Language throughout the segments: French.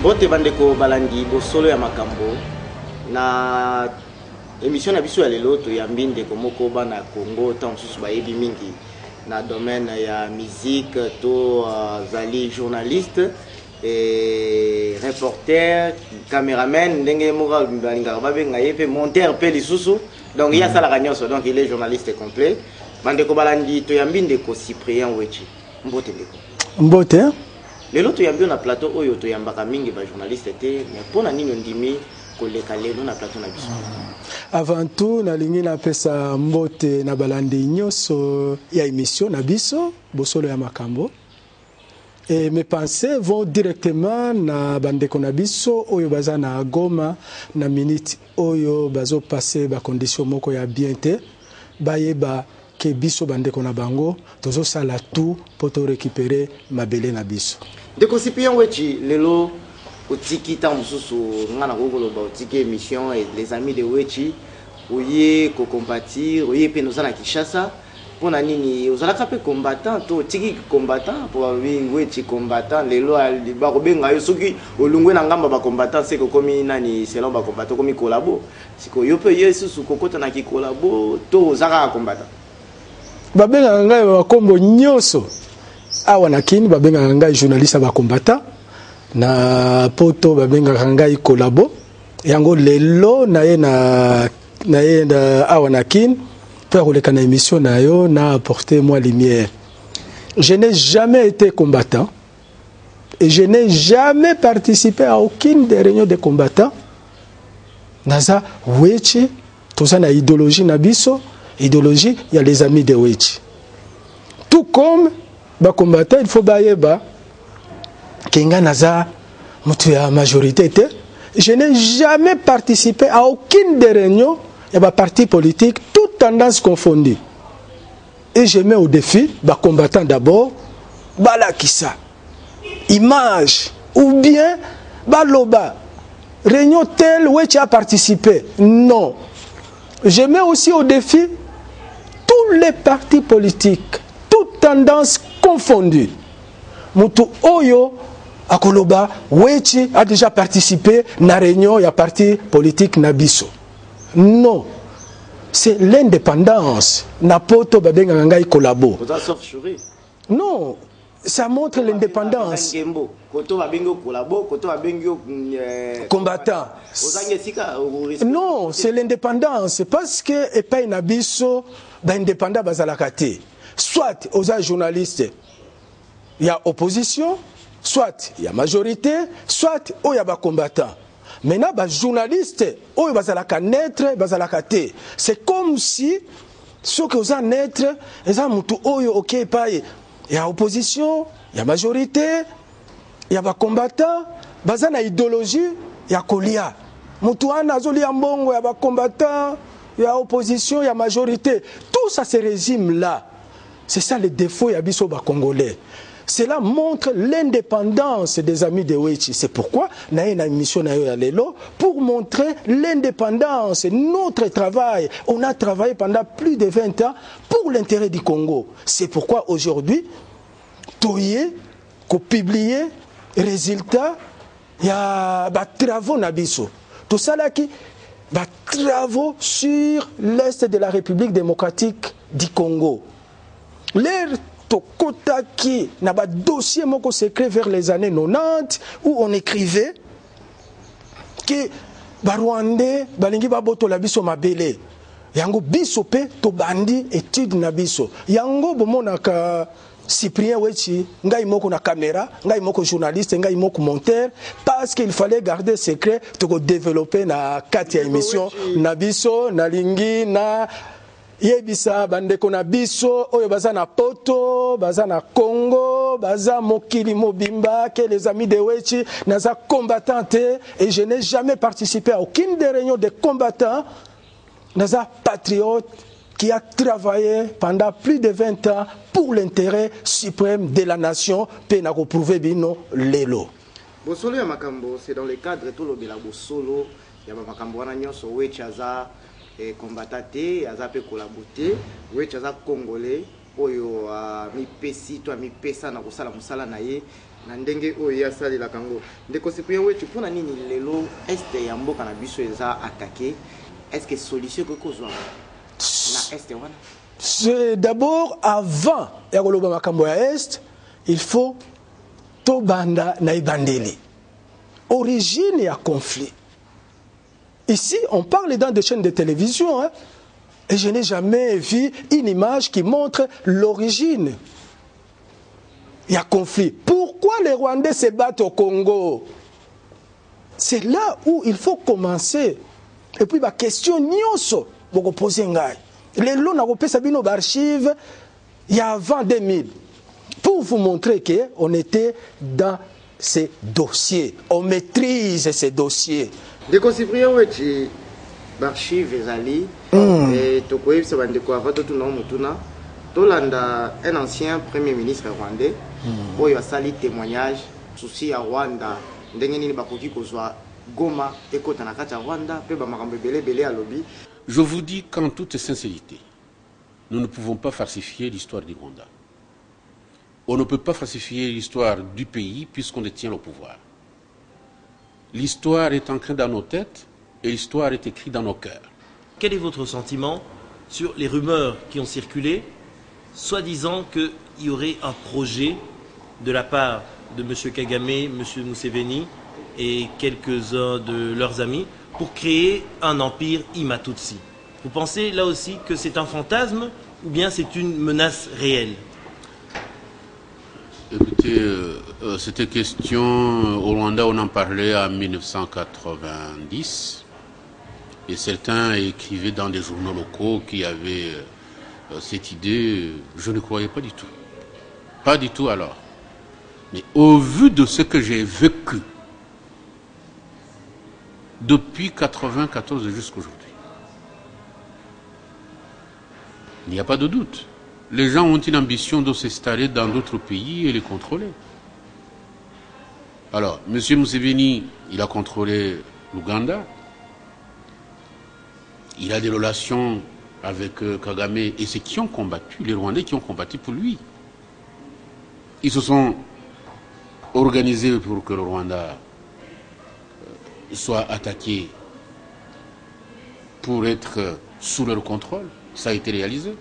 Bote bandeko balandi bosolo ya makambo na émission na biso ya lelo to ya mbinde komoko bana Congo tant susu ba yebi mingi na domaine ya musique to zali journaliste et reporter caméraman ndenge moral balinga babenga yepe monteur pe lisusu donc il y a ça la gagnoso donc il est journaliste complet bandeko balandi to ya mbinde ko Cyprien Wechi mbote ndeko mbote lelo to yambio na plateau oyo to yambaka mingi ba journaliste te mais pona nini ndimi koleka lelo na plateau na biso. Avant tout nalingi na pesa mbote na balandi nyoso ya émission na biso bosolo ya makambo et mes pensées vont directement na bandeko na biso oyo baza na Goma na minute oyo bazo passer ba condition moko ya bien te bayeba ke biso bandeko na bango tozo sala tout pour te récupérer mabele na biso. De Cyprien Wechi lelo otiki ta mususu ngana kokolo ba otiki émission et les amis de Wechi oye ko compatir oye pe nozana Kinshasa pona nini ozalaka pe combattant to otiki combattant pour Wechi combattant lelo ba ko benga yo soki olungwe na ngamba ba combattant c'est que komi nani selon ba combattant komi collabo siko yo pe yesusu kokota na ki collabo to ozaka combattant babenga ngai ba kombo nyoso awa nakini babenga ngai journaliste ba combattant na poto babenga ngai collabo yango lelo na awa nakini pour le kana émission na yo na apporter moi lumière. Je n'ai jamais été combattant et je n'ai jamais participé à aucune des réunions de combattants. Naza Wechi toza na idéologie na biso. Idéologie, il y a les amis de Wechi. Tout comme ba combattant, il faut bayeba kenga naza mutu ya majorité te. Je n'ai jamais participé à aucune des réunions et ba parti politique, toutes tendances confondues. Et je mets au défi ba combattant d'abord bala kisa image ou bien baloba réunion telle Wechi a participé. Non. Je mets aussi au défi tous les partis politiques, toutes tendances confondues. Mutu Oyo Akoloba Wechi a déjà participé à la réunion, il y a parti politique Nabiso. Non, c'est l'indépendance. Napoto Babenga Ngai Kolabo. Non, ça montre l'indépendance. Combattant. Non, c'est l'indépendance. Parce que Epai Nabiso, indépendant bazalakate. Soit aux journalistes, il y a opposition, soit il y a majorité, soit il y a combattant. Maintenant, les journalistes, ils bazalaka naître, bazalakate. C'est comme si ceux qui ont naître, ils ont mutu oyo ok il y a opposition, il y a majorité, il y a combattant, bazana idéologie, il y a kolia. Mutuana azoli ambongo, il y a combattant, il y a opposition, il y a majorité. Tout ça, ce régime-là, c'est ça le défaut, il y a biso ba congolais. Cela montre l'indépendance des amis de Wechi. C'est pourquoi nous avons une émission pour montrer l'indépendance, notre travail. On a travaillé pendant plus de 20 ans pour l'intérêt du Congo. C'est pourquoi aujourd'hui, Toye, qu'on publie, résultat, il y a des travaux Nabiso. Tout ça là qui des travaux sur l'Est de la République démocratique du Congo. L'air Tokotaki n'a pas dossier moko secret vers les années 90 où on écrivait que Barwandais balingi baboto la biso mabele yango biso pe to bandi étude na biso yango bomonaka Cyprien Wechi ngai moko na caméra ngai moko journaliste ngai moko monteur parce qu'il fallait garder secret to développer na 4 émission na biso na lingi na yebisa bandeko na biso oyo baza na poto baza na Congo baza mokili mobimba que les amis de Wechi naza combattante et je n'ai jamais participé à aucune des réunions de combattants naza patriote qui a travaillé pendant plus de 20 ans pour l'intérêt suprême de la nation pe na ko prouver bino lelo bosolo ya makambo c'est dans le cadre tout le bela bosolo ya makambo wana nyonso Wechi aza combattant aza pe collaborer Wechi aza congolais oyo mipesi to mipesa na kosala musala na ye na ndenge oyo ya sali la kango ndeko Cyprien wetu pona nini lelo este ya mboka na biso eza attaqué est-ce que solution que kozwa na este wana c'est d'abord avant ya koloba makambo ya est il faut to banda na ibandeli origine ya conflit. Ici on parle dans des chaînes de télévision hein, et je n'ai jamais vu une image qui montre l'origine. Il y a conflit. Pourquoi les Rwandais se battent au Congo? C'est là où il faut commencer. Et puis, la question, nyonso, vous posez les lots n'a sabino d'archives il y a avant 2000. Pour vous montrer qu'on était dans ces dossiers. On maîtrise ces dossiers. Ndeko Cyprien wetu d'archives ezali et tokoyeb se bandeko avato tuna mutuna tolanda un ancien premier ministre rwandais oyo asali témoignage souci ya Rwanda ndenge nini bakoki kozwa Goma ekota na kati ya Rwanda pe ba makambo belé à lobby. Je vous dis qu'en toute sincérité, nous ne pouvons pas falsifier l'histoire du Rwanda. On ne peut pas falsifier l'histoire du pays puisqu'on détient le pouvoir. L'histoire est ancrée dans nos têtes et l'histoire est écrite dans nos cœurs. Quel est votre sentiment sur les rumeurs qui ont circulé, soi-disant qu'il y aurait un projet de la part de M. Kagame, M. Museveni et quelques-uns de leurs amis pour créer un empire Imatutsi? Vous pensez là aussi que c'est un fantasme ou bien c'est une menace réelle? Écoutez, cette question au Rwanda, on en parlait en 1990 et certains écrivaient dans des journaux locaux qui avaient cette idée. Je ne croyais pas du tout. Pas du tout alors. Mais au vu de ce que j'ai vécu depuis 1994 jusqu'aujourd'hui, il n'y a pas de doute. Les gens ont une ambition de s'installer dans d'autres pays et les contrôler. Alors, M. Museveni, il a contrôlé l'Ouganda. Il a des relations avec Kagame et ceux qui ont combattu, les Rwandais qui ont combattu pour lui. Ils se sont organisés pour que le Rwanda soit attaqué pour être sous leur contrôle. Ça a été réalisé.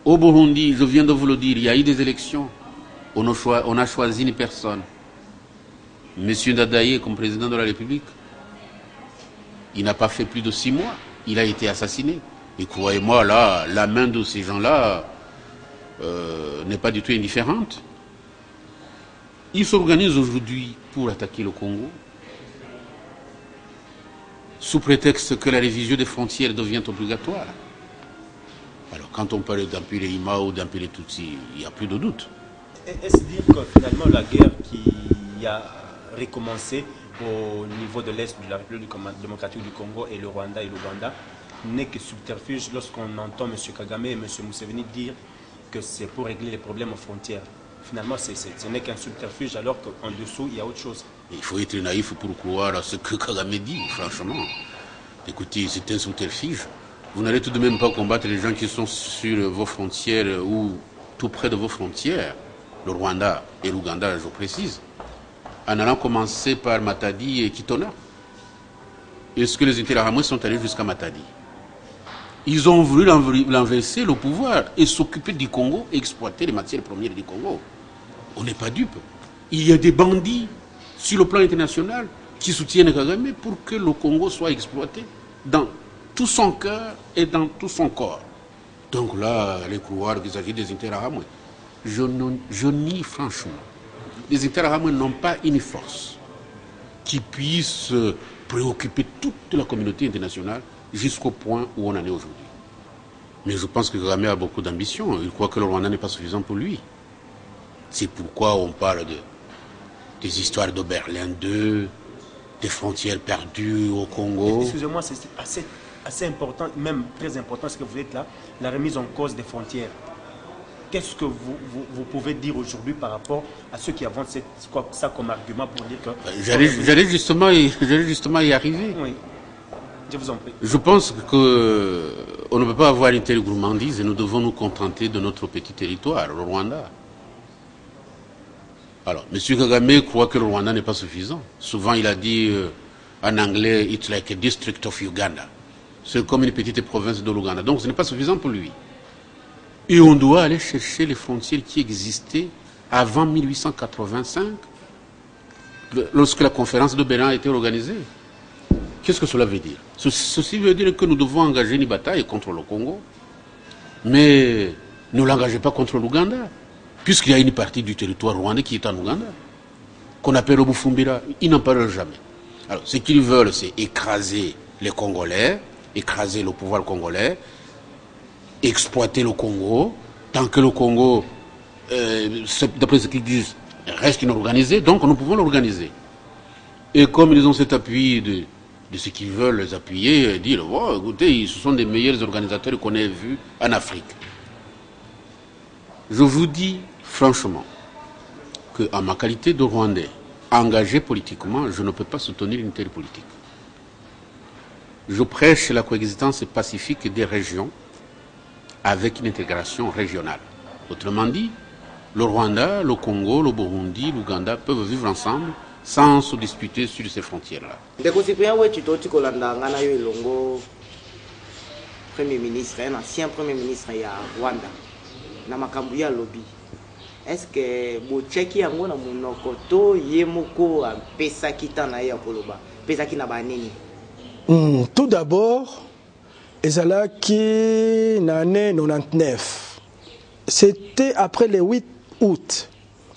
Au Burundi, je viens de vous le dire, il y a eu des élections. On a choisi une personne. Monsieur Ndadaye comme président de la République. Il n'a pas fait plus de 6 mois. Il a été assassiné. Et croyez-moi, là, la main de ces gens-là n'est pas du tout indifférente. Ils s'organisent aujourd'hui pour attaquer le Congo, sous prétexte que la révision des frontières devient obligatoire. Alors, quand on parle d'empiler Ima ou d'empiler Tutsi, il n'y a plus de doute. Est-ce dire que finalement la guerre qui a recommencé au niveau de l'Est de la République démocratique du Congo et le Rwanda et l'Ouganda n'est que subterfuge lorsqu'on entend M. Kagame et M. Museveni dire que c'est pour régler les problèmes aux frontières? Finalement, ce n'est qu'un subterfuge alors qu'en dessous, il y a autre chose. Il faut être naïf pour croire à ce que Kagame dit, franchement. Écoutez, c'est un subterfuge. Vous n'allez tout de même pas combattre les gens qui sont sur vos frontières ou tout près de vos frontières, le Rwanda et l'Ouganda, je précise, en allant commencer par Matadi et Kitona. Est-ce que les Interahamwe sont allés jusqu'à Matadi? Ils ont voulu l'enverser le pouvoir et s'occuper du Congo, exploiter les matières premières du Congo. On n'est pas dupe. Il y a des bandits sur le plan international qui soutiennent Kagame pour que le Congo soit exploité dans tout son cœur et dans tout son corps. Donc là, les croire qu'il s'agit des Interahamwe, je nie franchement. Les Interahamwe n'ont pas une force qui puisse préoccuper toute la communauté internationale jusqu'au point où on en est aujourd'hui. Mais je pense que Kagame a beaucoup d'ambition. Il croit que le Rwanda n'est pas suffisant pour lui. C'est pourquoi on parle des histoires de Berlin II, des frontières perdues au Congo. Excusez-moi, c'est assez important, même très important, ce que vous êtes là, la remise en cause des frontières. Qu'est-ce que vous pouvez dire aujourd'hui par rapport à ceux qui avancent ça comme argument pour dire que... J'allais justement y arriver. Oui. Je vous en prie. Je pense qu'on ne peut pas avoir une telle gourmandise et nous devons nous contenter de notre petit territoire, le Rwanda. Alors, M. Kagame croit que le Rwanda n'est pas suffisant. Souvent, il a dit en anglais, it's like a district of Uganda. C'est comme une petite province de l'Ouganda. Donc, ce n'est pas suffisant pour lui. Et on doit aller chercher les frontières qui existaient avant 1885, lorsque la conférence de Berlin a été organisée. Qu'est-ce que cela veut dire? Ceci veut dire que nous devons engager une bataille contre le Congo, mais ne l'engagez pas contre l'Ouganda, puisqu'il y a une partie du territoire rwandais qui est en Ouganda, qu'on appelle le Bufumbira. Ils n'en parlent jamais. Alors, ce qu'ils veulent, c'est écraser les Congolais, écraser le pouvoir congolais, exploiter le Congo, tant que le Congo, d'après ce qu'ils disent, reste inorganisé, donc nous pouvons l'organiser. Et comme ils ont cet appui de ce qu'ils veulent les appuyer, dire, oh, écoutez, ce sont des meilleurs organisateurs qu'on ait vus en Afrique. Je vous dis franchement qu'en ma qualité de Rwandais, engagé politiquement, je ne peux pas soutenir une telle politique. Je prêche la coexistence pacifique des régions avec une intégration régionale. Autrement dit, le Rwanda, le Congo, le Burundi, l'Ouganda peuvent vivre ensemble sans se disputer sur ces frontières-là. Premier ministre, un ancien premier ministre ya Rwanda, na makambu ya lobby. Est-ce que bocheki yango na monoko to yemoko pesa kitana ya koloba, pesa kina banini? Tout d'abord, ezalaki na année 99. C'était après le 8 août.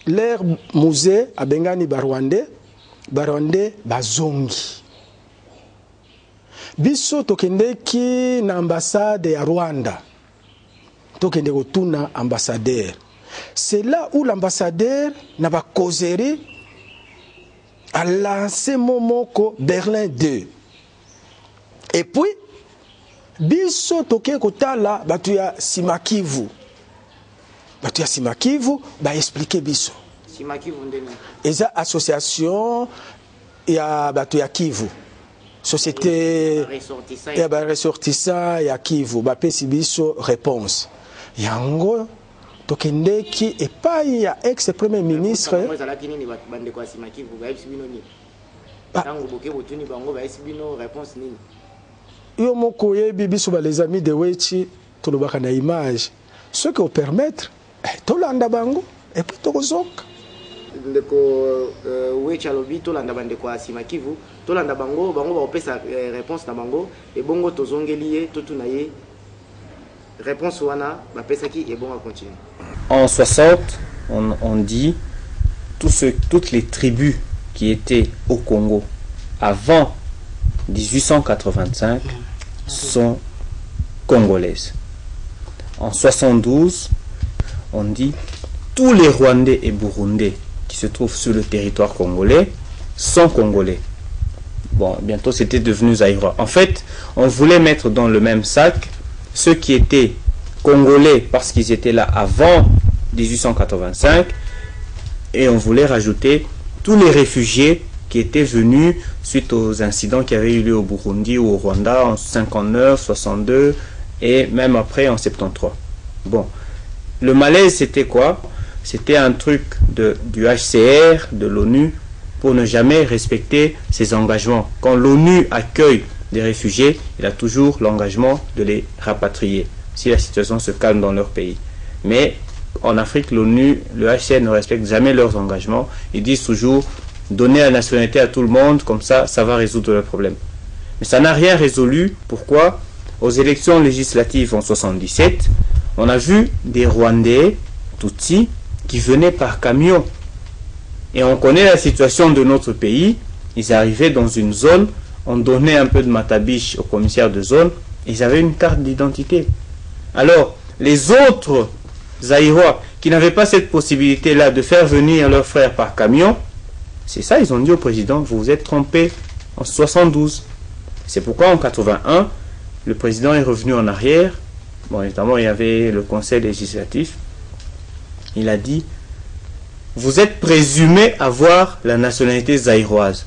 L'ère musée à Bengani Barwandais bazongi. Biso tokendeki na ambassade ya Rwanda. Tokende kotuna ambassadeur. C'est là où l'ambassadeur n'a pas causé a lancé Momoko Berlin 2. Et puis, biso toke kotala batu ya Simakivu. Batu ya Simakivu ba expliquer biso. Simakivu ndeni. Eza association ya batu ya Kivu. Société ya ba ressortissant ya Kivu ba pesi biso réponse. Yango tokendeki epai ya ex premier ministre. Ezalaki nini bande kwa Simakivu ba ebisi bino ni. Tango boke botuni bango ba ebisi bino réponse nini. Yo moko yebi biso ba les amis de Wechi tolobaka na image. Ce que permettre tolanda bango et puis tokozoka. Ndeko Wechi alobi tolanda bande kwa Simakivu, tolanda bango ba opesa réponse na bango et bongo tozongeli ye totuna ye réponse wana ba pesa ki et bongo continue. En 60, on dit toutes les tribus qui étaient au Congo avant 1885 sont congolaises. En 72, on dit tous les Rwandais et Burundais qui se trouvent sur le territoire congolais sont congolais. Bon, bientôt c'était devenu zaïrois. En fait, on voulait mettre dans le même sac ceux qui étaient congolais parce qu'ils étaient là avant 1885 et on voulait rajouter tous les réfugiés qui étaient venus suite aux incidents qui avaient eu lieu au Burundi ou au Rwanda en 59, 62 et même après en 73. Bon, le malaise c'était quoi? C'était un truc du HCR, de l'ONU, pour ne jamais respecter ses engagements. Quand l'ONU accueille des réfugiés, il a toujours l'engagement de les rapatrier, si la situation se calme dans leur pays. Mais en Afrique, l'ONU, le HCR ne respecte jamais leurs engagements. Ils disent toujours donner la nationalité à tout le monde, comme ça va résoudre le problème. Mais ça n'a rien résolu. Pourquoi? Aux élections législatives en 77, on a vu des Rwandais, Tutsis, qui venaient par camion. Et on connaît la situation de notre pays. Ils arrivaient dans une zone, on donnait un peu de matabiche au commissaire de zone, et ils avaient une carte d'identité. Alors, les autres Zaïrois qui n'avaient pas cette possibilité-là de faire venir leurs frères par camion, c'est ça, ils ont dit au président, vous vous êtes trompé en 72. C'est pourquoi en 81, le président est revenu en arrière. Bon, évidemment, il y avait le conseil législatif. Il a dit, vous êtes présumé avoir la nationalité zaïroise.